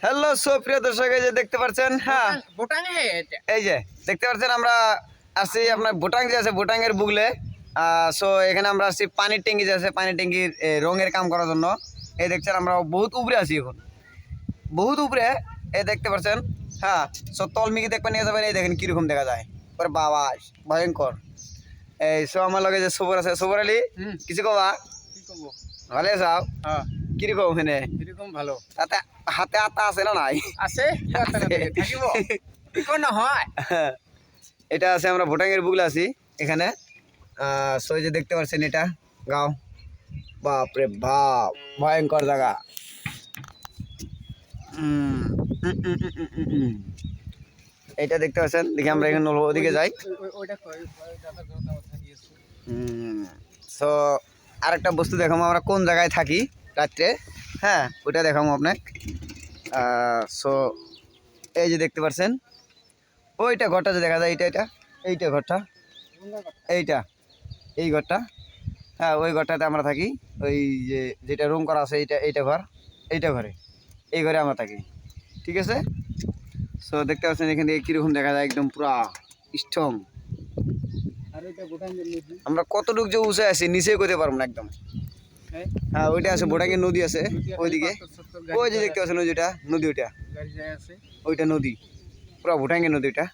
Hello সুপ্রিয় দর্শক, এই যে দেখতে পাচ্ছেন, হ্যাঁ বোটাং এই যে দেখতে পাচ্ছেন আমরা আসছি আপনার বোটাং যে আছে বোটাং এর বুগলে। সো এখানে আমরা আসছি পানির ট্যাঙ্কি যে আছে পানির ট্যাঙ্কির রঙের কাম করার জন্য। এই দেখছেন আমরা বহুত উপরে আছি এখন, বহুত উপরে। এই দেখতে পাচ্ছেন, হ্যাঁ। সো তলমিকি দেখবেন, নিয়ে যাবেন, এই দেখেন কিরকম দেখা যায়। ওরে বাবা ভয়ঙ্কর। এই সো আমার লগে যে সবর আছে, সবর আলী কিছু কবা? কি করবো? ভালো আছাও? হ্যাঁ কিরকম ওখানে এরকম ভালো তাতে হাতে আতা আছে না নাই? আছে থাকিব কি নহয়। এটা আছে, আমরা ভুটাঙের বুগলে আছি এখানে। সো এই যে দেখতে পাচ্ছেন এটা গাঁও। বাপ রে বাপ, ভয়ঙ্কর জায়গা। এইটা দেখতে পাচ্ছেন, দেখি আমরা এখানে ওদিকে যাই। সো আরেকটা বস্তু দেখাবো আমরা কোন জায়গায় থাকি রাত্রে, হ্যাঁ ওইটা দেখাবো আপনাকে। সো এই যে দেখতে পাচ্ছেন ওইটা ঘরটা যে দেখা যায়, এইটা ঘরটা, এইটা এই ঘরটা, হ্যাঁ ওই ঘরটাতে আমরা থাকি। ওই যে যেটা রুম করা আছে এইটা ঘর, এইটা ঘরে, এই ঘরে আমরা থাকি, ঠিক আছে। সো দেখতে পাচ্ছেন এখান থেকে কীরকম দেখা যায়, একদম পুরা স্ট্রং। আমরা কতটুকু যে উঁচে আছি নিচে করতে পারবো না একদম। হ্যাঁ ওইটা আছে বোটাঙ্গের নদী আছে ওইদিকে, ওই যে দেখতে পাচ্ছেন ওই যেটা নদী, ওইটা ওইটা নদী, পুরা ভুটাঙ্গের নদী ওইটা।